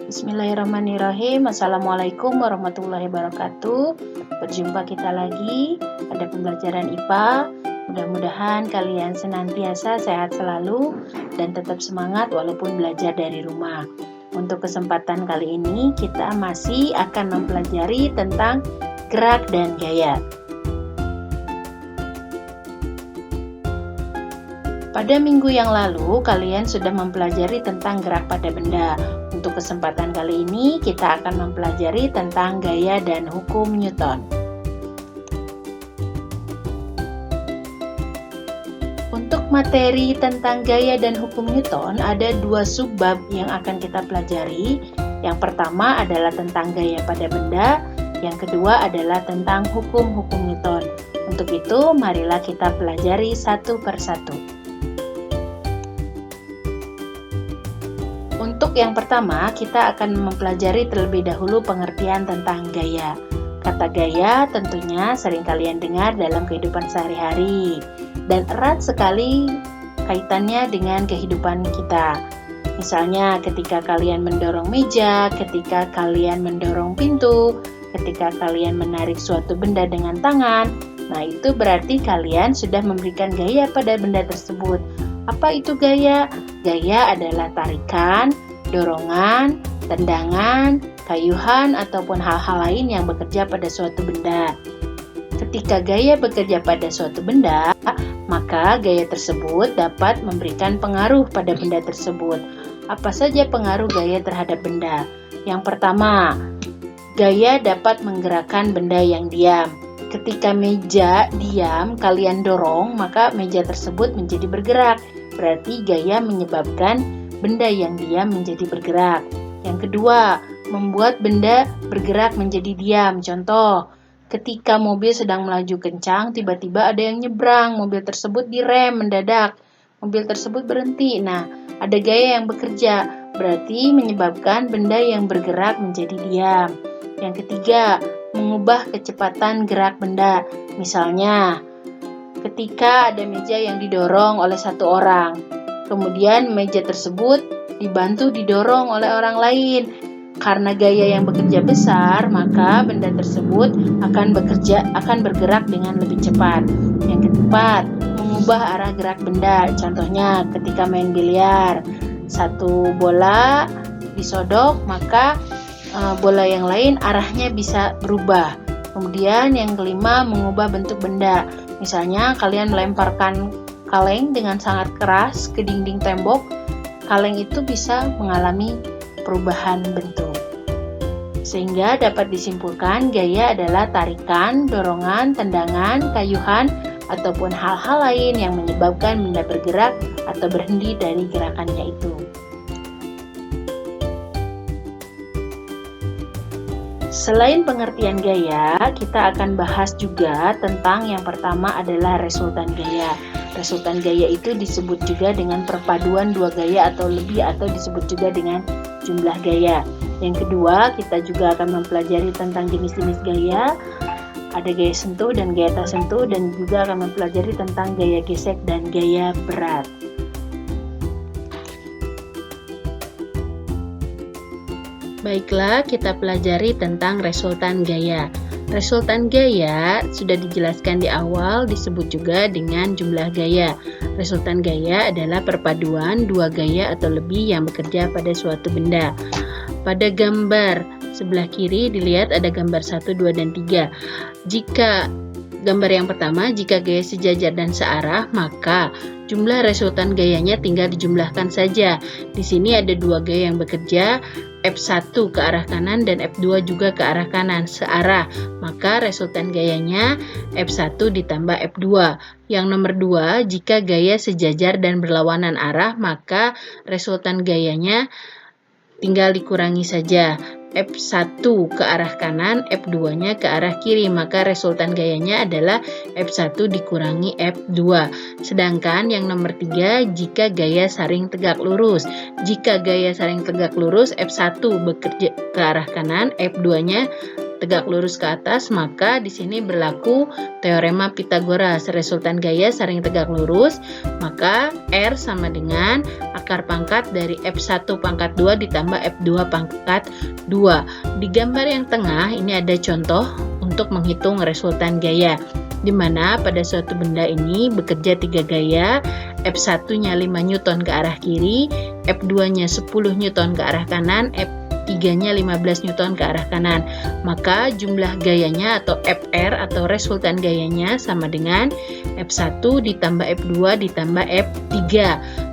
Bismillahirrahmanirrahim. Assalamualaikum warahmatullahi wabarakatuh. Berjumpa kita lagi pada pembelajaran IPA. Mudah-mudahan kalian senantiasa sehat selalu dan tetap semangat walaupun belajar dari rumah. Untuk kesempatan kali ini kita masih akan mempelajari tentang gerak dan gaya. Pada minggu yang lalu, kalian sudah mempelajari tentang gerak pada benda. Untuk kesempatan kali ini, kita akan mempelajari tentang gaya dan hukum Newton. Untuk materi tentang gaya dan hukum Newton, ada dua subbab yang akan kita pelajari. Yang pertama adalah tentang gaya pada benda, yang kedua adalah tentang hukum-hukum Newton. Untuk itu, marilah kita pelajari satu persatu. Untuk yang pertama, kita akan mempelajari terlebih dahulu pengertian tentang gaya. Kata gaya tentunya sering kalian dengar dalam kehidupan sehari-hari dan erat sekali kaitannya dengan kehidupan kita. Misalnya ketika kalian mendorong meja, ketika kalian mendorong pintu, ketika kalian menarik suatu benda dengan tangan, nah itu berarti kalian sudah memberikan gaya pada benda tersebut. Apa itu gaya? Gaya adalah tarikan, dorongan, tendangan, kayuhan, ataupun hal-hal lain yang bekerja pada suatu benda. Ketika gaya bekerja pada suatu benda, maka gaya tersebut dapat memberikan pengaruh pada benda tersebut. Apa saja pengaruh gaya terhadap benda? Yang pertama, gaya dapat menggerakkan benda yang diam. Ketika meja diam, kalian dorong, maka meja tersebut menjadi bergerak. Berarti gaya menyebabkan benda yang diam menjadi bergerak. Yang kedua, membuat benda bergerak menjadi diam. Contoh, ketika mobil sedang melaju kencang, tiba-tiba ada yang nyebrang. Mobil tersebut direm mendadak. Mobil tersebut berhenti. Nah, ada gaya yang bekerja. Berarti menyebabkan benda yang bergerak menjadi diam. Yang ketiga, mengubah kecepatan gerak benda. Misalnya, ketika ada meja yang didorong oleh satu orang, kemudian meja tersebut dibantu didorong oleh orang lain. Karena gaya yang bekerja besar, maka benda tersebut akan bergerak dengan lebih cepat. Yang keempat, mengubah arah gerak benda. Contohnya, ketika main biliar, satu bola disodok, maka bola yang lain arahnya bisa berubah. Kemudian yang kelima, mengubah bentuk benda. Misalnya kalian melemparkan kaleng dengan sangat keras ke dinding tembok, kaleng itu bisa mengalami perubahan bentuk. Sehingga dapat disimpulkan gaya adalah tarikan, dorongan, tendangan, kayuhan, ataupun hal-hal lain yang menyebabkan benda bergerak atau berhenti dari gerakannya itu. Selain pengertian gaya, kita akan bahas juga tentang yang pertama adalah resultan gaya. Resultan gaya itu disebut juga dengan perpaduan dua gaya atau lebih, atau disebut juga dengan jumlah gaya. Yang kedua, kita juga akan mempelajari tentang jenis-jenis gaya. Ada gaya sentuh dan gaya tak sentuh, dan juga akan mempelajari tentang gaya gesek dan gaya berat. Baiklah, kita pelajari tentang resultan gaya. Resultan gaya sudah dijelaskan di awal, disebut juga dengan jumlah gaya. Resultan gaya adalah perpaduan dua gaya atau lebih yang bekerja pada suatu benda. Pada gambar sebelah kiri dilihat ada gambar 1, 2, dan 3. Jika gambar yang pertama, jika gaya sejajar dan searah, maka jumlah resultan gayanya tinggal dijumlahkan saja. Di sini ada dua gaya yang bekerja, F1 ke arah kanan dan F2 juga ke arah kanan, searah. Maka resultan gayanya F1 ditambah F2. Yang nomor 2, jika gaya sejajar dan berlawanan arah, maka resultan gayanya tinggal dikurangi saja. F1 ke arah kanan, F2-nya ke arah kiri, maka resultan gayanya adalah F1 dikurangi F2. Sedangkan yang nomor 3, jika gaya saring tegak lurus. Jika gaya saring tegak lurus, F1 bekerja ke arah kanan, F2-nya tegak lurus ke atas, maka di sini berlaku teorema Pythagoras. Resultan gaya saring tegak lurus, maka R sama dengan akar pangkat dari F1 pangkat 2 ditambah F2 pangkat 2. Di gambar yang tengah ini ada contoh untuk menghitung resultan gaya, di mana pada suatu benda ini bekerja 3 gaya, F1-nya 5 Newton ke arah kiri, F2-nya 10 Newton ke arah kanan, F3-nya 15 Newton ke arah kanan. Maka jumlah gayanya atau Fr atau resultan gayanya sama dengan F1 ditambah F2 ditambah F3.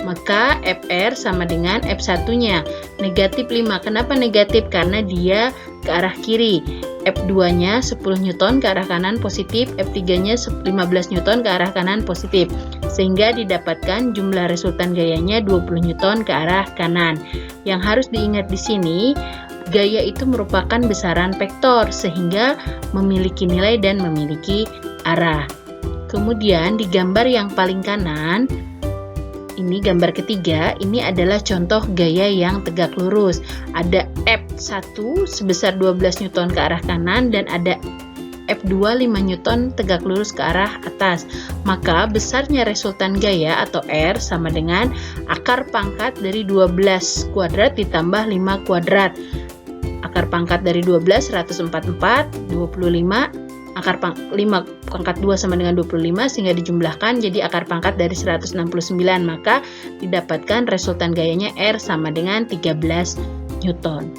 Maka Fr sama dengan F1-nya negatif 5. Kenapa negatif? Karena dia ke arah kiri. F2-nya 10 Newton ke arah kanan positif, F3-nya 15 Newton ke arah kanan positif. Sehingga didapatkan jumlah resultan gayanya 20 Newton ke arah kanan. Yang harus diingat di sini, gaya itu merupakan besaran vektor sehingga memiliki nilai dan memiliki arah. Kemudian di gambar yang paling kanan, ini gambar ketiga, ini adalah contoh gaya yang tegak lurus. Ada F1 sebesar 12 Newton ke arah kanan dan ada F2 5 Newton tegak lurus ke arah atas. Maka besarnya resultan gaya atau R sama dengan akar pangkat dari 12 kuadrat ditambah 5 kuadrat. Akar pangkat dari 12 144, 25, akar 5 pangkat 2 sama dengan 25 sehingga dijumlahkan jadi akar pangkat dari 169, maka didapatkan resultan gayanya R sama dengan 13 Newton.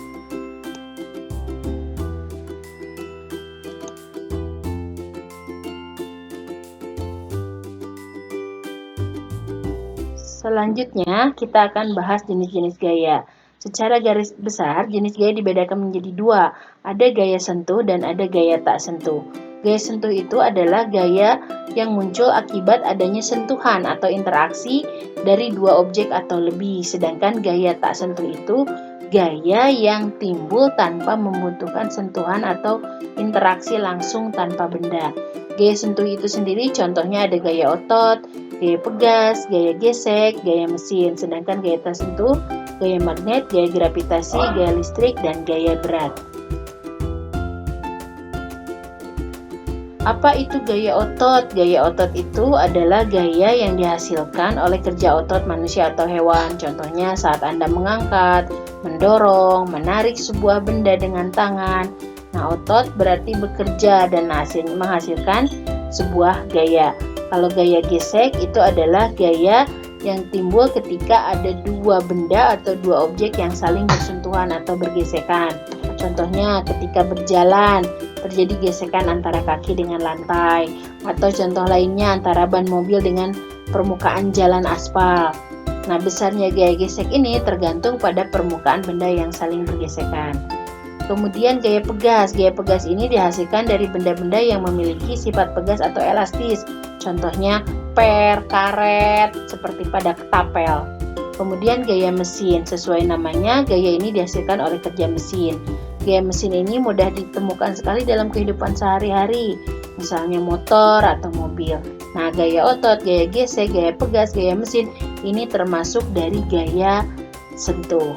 Selanjutnya kita akan bahas jenis-jenis gaya. Secara garis besar, jenis gaya dibedakan menjadi dua, ada gaya sentuh dan ada gaya tak sentuh. Gaya sentuh itu adalah gaya yang muncul akibat adanya sentuhan atau interaksi dari dua objek atau lebih, sedangkan gaya tak sentuh itu gaya yang timbul tanpa membutuhkan sentuhan atau interaksi langsung tanpa benda. Gaya sentuh itu sendiri contohnya ada gaya otot, gaya pegas, gaya gesek, gaya mesin, sedangkan gaya tak sentuh gaya magnet, gaya gravitasi, gaya listrik, dan gaya berat. Apa itu gaya otot? Gaya otot itu adalah gaya yang dihasilkan oleh kerja otot manusia atau hewan. Contohnya saat Anda mengangkat, mendorong, menarik sebuah benda dengan tangan. Nah, otot berarti bekerja dan menghasilkan sebuah gaya. Kalau gaya gesek itu adalah gaya yang timbul ketika ada dua benda atau dua objek yang saling bersentuhan atau bergesekan. Contohnya ketika berjalan terjadi gesekan antara kaki dengan lantai, atau contoh lainnya antara ban mobil dengan permukaan jalan aspal. Nah, besarnya gaya gesek ini tergantung pada permukaan benda yang saling bergesekan. Kemudian gaya pegas. Gaya pegas ini dihasilkan dari benda-benda yang memiliki sifat pegas atau elastis. Contohnya per, karet, seperti pada ketapel. Kemudian gaya mesin. Sesuai namanya, gaya ini dihasilkan oleh kerja mesin. Gaya mesin ini mudah ditemukan sekali dalam kehidupan sehari-hari, misalnya motor atau mobil. Nah, gaya otot, gaya gesek, gaya pegas, gaya mesin ini termasuk dari gaya sentuh.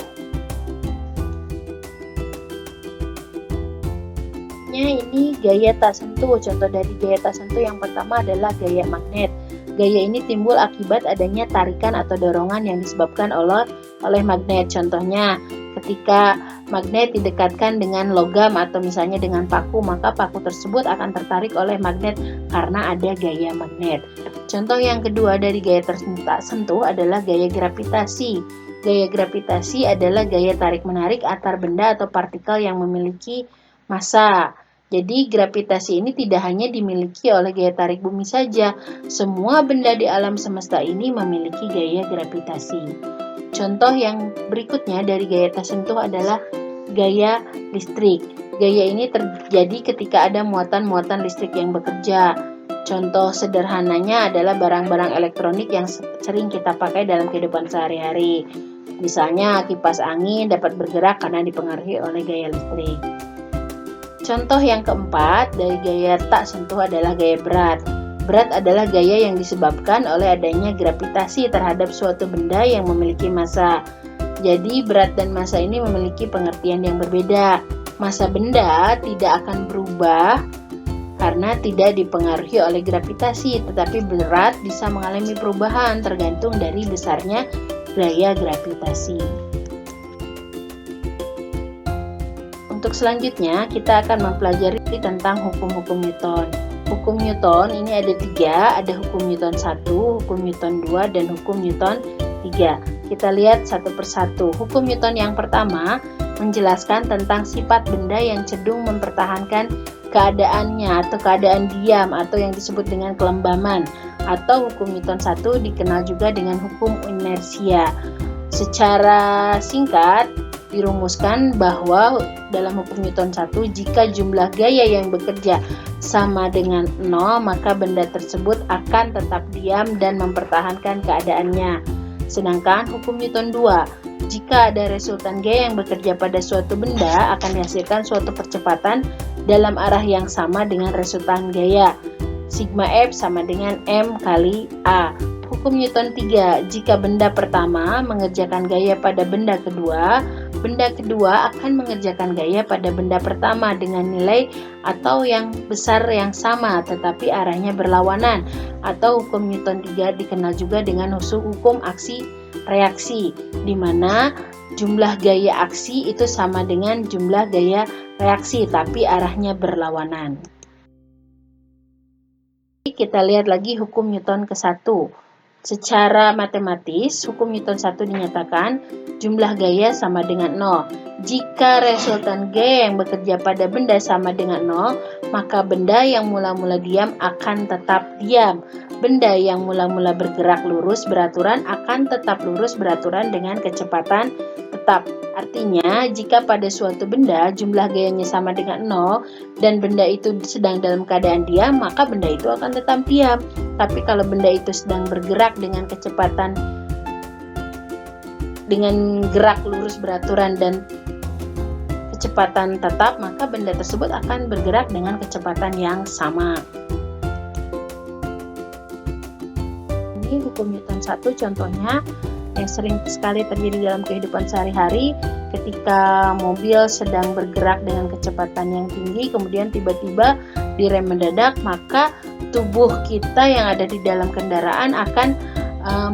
Ini gaya tak sentuh. Contoh dari gaya tak sentuh yang pertama adalah gaya magnet. Gaya ini timbul akibat adanya tarikan atau dorongan yang disebabkan oleh magnet. Contohnya, ketika magnet didekatkan dengan logam atau misalnya dengan paku, maka paku tersebut akan tertarik oleh magnet karena ada gaya magnet. Contoh yang kedua dari gaya tak sentuh adalah gaya gravitasi. Gaya gravitasi adalah gaya tarik-menarik antar benda atau partikel yang memiliki massa. Jadi gravitasi ini tidak hanya dimiliki oleh gaya tarik bumi saja, semua benda di alam semesta ini memiliki gaya gravitasi. Contoh yang berikutnya dari gaya tak sentuh adalah gaya listrik. Gaya ini terjadi ketika ada muatan-muatan listrik yang bekerja. Contoh sederhananya adalah barang-barang elektronik yang sering kita pakai dalam kehidupan sehari-hari. Misalnya kipas angin dapat bergerak karena dipengaruhi oleh gaya listrik. Contoh yang keempat dari gaya tak sentuh adalah gaya berat. Berat adalah gaya yang disebabkan oleh adanya gravitasi terhadap suatu benda yang memiliki massa. Jadi berat dan massa ini memiliki pengertian yang berbeda. Massa benda tidak akan berubah karena tidak dipengaruhi oleh gravitasi, tetapi berat bisa mengalami perubahan tergantung dari besarnya gaya gravitasi. Untuk selanjutnya, kita akan mempelajari tentang hukum-hukum Newton. Hukum Newton ini ada 3, ada hukum Newton 1, hukum Newton 2, dan hukum Newton 3. Kita lihat satu persatu. Hukum Newton yang pertama menjelaskan tentang sifat benda yang cenderung mempertahankan keadaannya atau keadaan diam atau yang disebut dengan kelembaman, atau hukum Newton 1 dikenal juga dengan hukum inersia. Secara singkat dirumuskan bahwa dalam hukum Newton 1, jika jumlah gaya yang bekerja sama dengan 0, maka benda tersebut akan tetap diam dan mempertahankan keadaannya. Sedangkan hukum Newton 2, jika ada resultan gaya yang bekerja pada suatu benda, akan dihasilkan suatu percepatan dalam arah yang sama dengan resultan gaya. Sigma F sama dengan M kali A. Hukum Newton 3, jika benda pertama mengerjakan gaya pada benda kedua akan mengerjakan gaya pada benda pertama dengan nilai atau yang besar yang sama tetapi arahnya berlawanan, atau hukum Newton 3 dikenal juga dengan hukum aksi reaksi, di mana jumlah gaya aksi itu sama dengan jumlah gaya reaksi tapi arahnya berlawanan. Kita lihat lagi hukum Newton ke-1. Secara matematis, hukum Newton 1 dinyatakan jumlah gaya sama dengan 0. Jika resultan gaya yang bekerja pada benda sama dengan 0, maka benda yang mula-mula diam akan tetap diam. Benda yang mula-mula bergerak lurus beraturan akan tetap lurus beraturan dengan kecepatan tetap. Artinya, jika pada suatu benda jumlah gayanya sama dengan 0 dan benda itu sedang dalam keadaan diam, maka benda itu akan tetap diam. Tapi kalau benda itu sedang bergerak dengan kecepatan dengan gerak lurus beraturan dan kecepatan tetap, maka benda tersebut akan bergerak dengan kecepatan yang sama. Ini hukum Newton 1 contohnya yang sering sekali terjadi dalam kehidupan sehari-hari. Ketika mobil sedang bergerak dengan kecepatan yang tinggi, kemudian tiba-tiba direm mendadak, maka tubuh kita yang ada di dalam kendaraan akan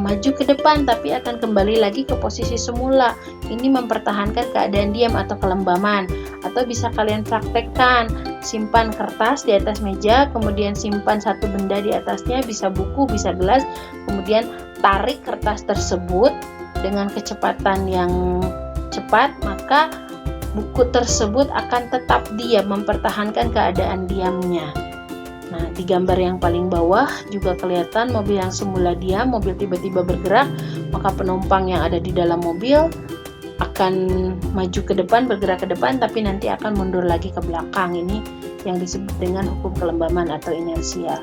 maju ke depan tapi akan kembali lagi ke posisi semula. Ini mempertahankan keadaan diam atau kelembaman. Atau bisa kalian praktekkan, simpan kertas di atas meja, kemudian simpan satu benda di atasnya, bisa buku, bisa gelas, kemudian tarik kertas tersebut dengan kecepatan yang cepat, maka buku tersebut akan tetap diam, mempertahankan keadaan diamnya. Nah, di gambar yang paling bawah juga kelihatan mobil yang semula diam, mobil tiba-tiba bergerak, maka penumpang yang ada di dalam mobil akan maju ke depan, bergerak ke depan, tapi nanti akan mundur lagi ke belakang. Ini yang disebut dengan hukum kelembaman atau inersia.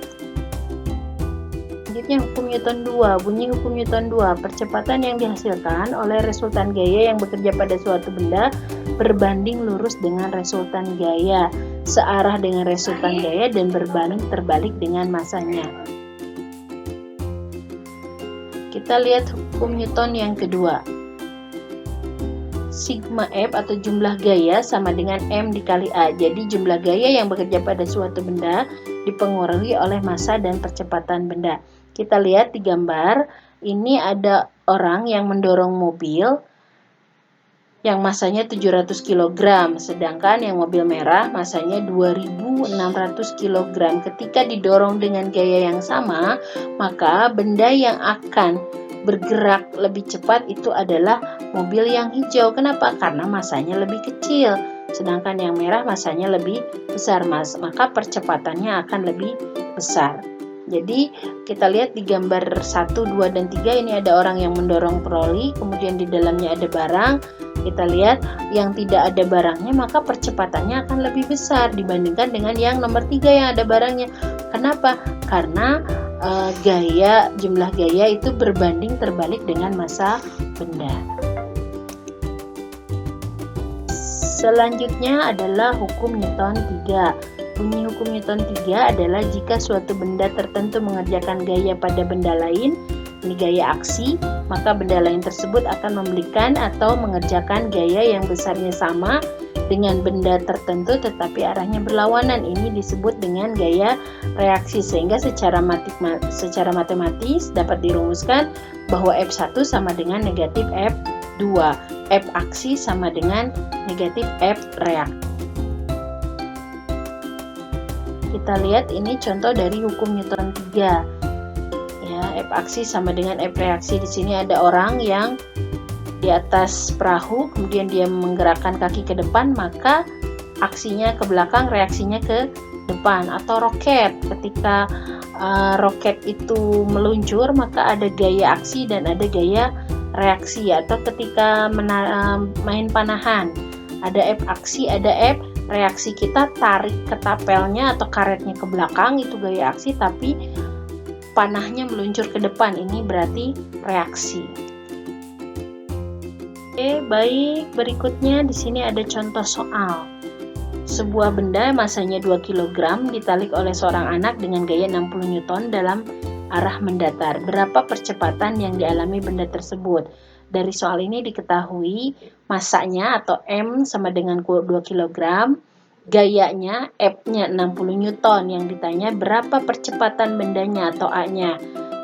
Selanjutnya hukum Newton 2. Bunyi hukum Newton 2, percepatan yang dihasilkan oleh resultan gaya yang bekerja pada suatu benda berbanding lurus dengan resultan gaya, searah dengan resultan gaya, dan berbanding terbalik dengan masanya. Kita lihat hukum Newton yang kedua. Sigma F atau jumlah gaya sama dengan M dikali A. Jadi jumlah gaya yang bekerja pada suatu benda dipengaruhi oleh massa dan percepatan benda. Kita lihat di gambar, ini ada orang yang mendorong mobil yang massanya 700 kg, sedangkan yang mobil merah massanya 2600 kg. Ketika didorong dengan gaya yang sama, maka benda yang akan bergerak lebih cepat itu adalah mobil yang hijau. Kenapa? Karena massanya lebih kecil, sedangkan yang merah massanya lebih besar, maka percepatannya akan lebih besar. Jadi kita lihat di gambar 1, 2, dan 3 ini ada orang yang mendorong troli, kemudian di dalamnya ada barang. Kita lihat yang tidak ada barangnya, maka percepatannya akan lebih besar dibandingkan dengan yang nomor 3 yang ada barangnya. Kenapa? Karena jumlah gaya itu berbanding terbalik dengan massa benda. Selanjutnya adalah hukum Newton 3. Bunyi hukum Newton 3 adalah jika suatu benda tertentu mengerjakan gaya pada benda lain, ini gaya aksi, maka benda lain tersebut akan memberikan atau mengerjakan gaya yang besarnya sama dengan benda tertentu tetapi arahnya berlawanan. Ini disebut dengan gaya reaksi, sehingga secara matematis dapat dirumuskan bahwa F1 sama dengan negatif F2, F aksi sama dengan negatif F reaksi. Kita lihat ini contoh dari hukum Newton 3. Ya, F aksi sama dengan F reaksi. Di sini ada orang yang di atas perahu, kemudian dia menggerakkan kaki ke depan, maka aksinya ke belakang, reaksinya ke depan. Atau roket, ketika roket itu meluncur, maka ada gaya aksi dan ada gaya reaksi. Atau ketika main panahan, ada F aksi, ada F reaksi. Kita tarik ketapelnya atau karetnya ke belakang, itu gaya aksi, tapi panahnya meluncur ke depan, ini berarti reaksi. Oke, baik, berikutnya di sini ada contoh soal. Sebuah benda masanya 2 kg ditarik oleh seorang anak dengan gaya 60 Newton dalam arah mendatar. Berapa percepatan yang dialami benda tersebut? Dari soal ini diketahui masanya atau M sama dengan 2 kg, gayanya F-nya 60 Newton. Yang ditanya berapa percepatan bendanya atau A-nya.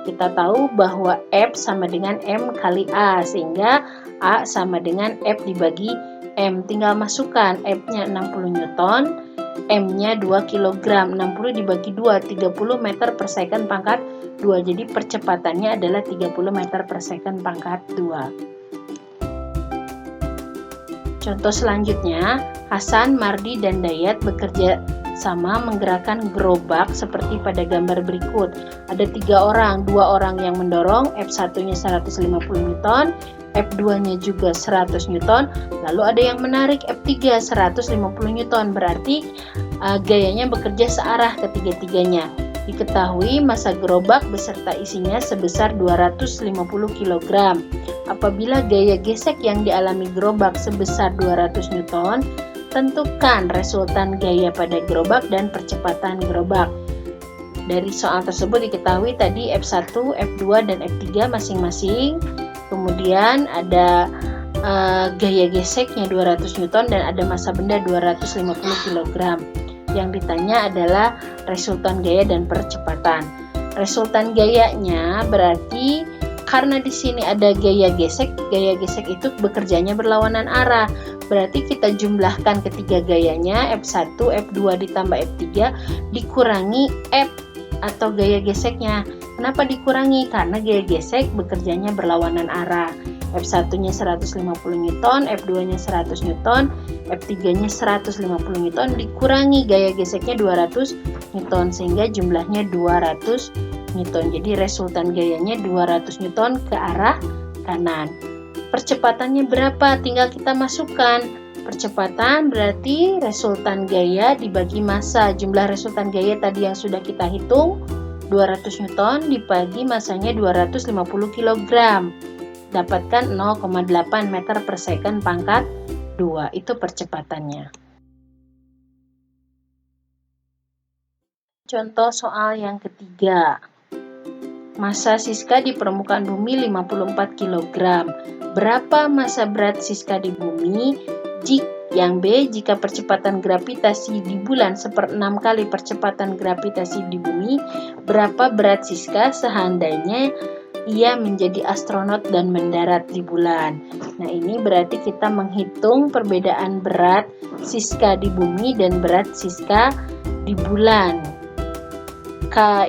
Kita tahu bahwa F sama dengan M kali A, sehingga A sama dengan F dibagi M. Tinggal masukkan F-nya 60 Newton, M-nya 2 kg. 60 dibagi 2, 30 meter per second pangkat 2. Jadi percepatannya adalah 30 meter per second pangkat 2. Contoh selanjutnya, Hasan, Mardi, dan Dayat bekerja sama menggerakkan gerobak seperti pada gambar berikut. Ada 3 orang, 2 orang yang mendorong, F1-nya 150 Newton, F2-nya juga 100 Newton, lalu ada yang menarik F3 150 Newton, berarti gayanya bekerja searah ketiga-tiganya. Diketahui massa gerobak beserta isinya sebesar 250 kg. Apabila gaya gesek yang dialami gerobak sebesar 200 Newton, tentukan resultan gaya pada gerobak dan percepatan gerobak. Dari soal tersebut diketahui tadi F1, F2, dan F3 masing-masing. Kemudian ada gaya geseknya 200 Newton dan ada massa benda 250 kg. Yang ditanya adalah resultan gaya dan percepatan. Resultan gayanya berarti karena di sini ada gaya gesek itu bekerjanya berlawanan arah. Berarti kita jumlahkan ketiga gayanya, F1, F2 ditambah F3 dikurangi F atau gaya geseknya. Kenapa dikurangi? Karena gaya gesek bekerjanya berlawanan arah. F1-nya 150 Newton, F2-nya 100 Newton, F3-nya 150 Newton, dikurangi gaya geseknya 200 Newton, sehingga jumlahnya 200 Newton. Jadi resultan gayanya 200 Newton ke arah kanan. Percepatannya berapa? Tinggal kita masukkan. Percepatan berarti resultan gaya dibagi massa. Jumlah resultan gaya tadi yang sudah kita hitung 200 Newton dibagi massanya 250 kg. Dapatkan 0,8 meter per second pangkat 2. Itu percepatannya. Contoh soal yang ketiga. Massa Siska di permukaan bumi 54 kg. Berapa massa berat Siska di bumi? Yang B, jika percepatan gravitasi di bulan 1/6 kali percepatan gravitasi di bumi, berapa berat Siska seandainya ia menjadi astronot dan mendarat di bulan? Nah, ini berarti kita menghitung perbedaan berat Siska di bumi dan berat Siska di bulan.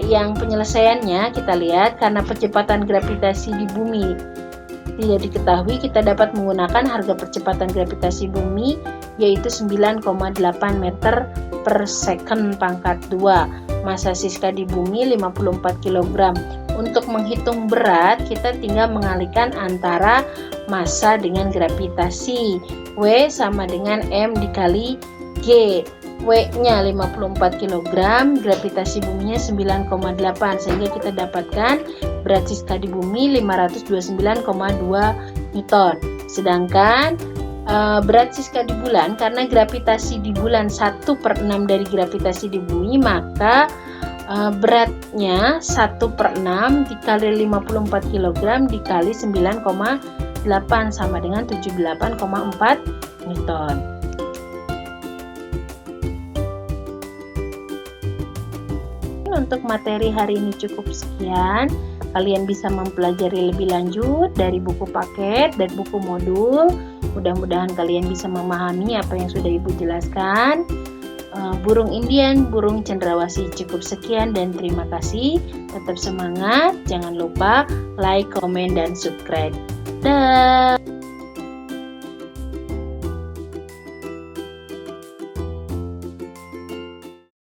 Yang penyelesaiannya kita lihat, karena percepatan gravitasi di bumi tidak diketahui, kita dapat menggunakan harga percepatan gravitasi bumi yaitu 9,8 meter per second pangkat 2. Massa Siska di bumi 54 kg. Untuk menghitung berat, kita tinggal mengalihkan antara massa dengan gravitasi. W sama dengan M dikali G. W-nya 54 kg, gravitasi buminya 9,8, sehingga kita dapatkan berat Siska di bumi 529,2 Newton. Sedangkan berat Siska di bulan, karena gravitasi di bulan 1/6 dari gravitasi di bumi, maka beratnya 1/6 dikali 54 kg dikali 9,8 sama dengan 78,4 Newton. mungkin untuk materi hari ini cukup sekian. Kalian bisa mempelajari lebih lanjut dari buku paket dan buku modul. Mudah-mudahan kalian bisa memahami apa yang sudah Ibu jelaskan. Burung Indian, burung cendrawasih, cukup sekian dan terima kasih. Tetap semangat, jangan lupa like, komen, dan subscribe. Dah.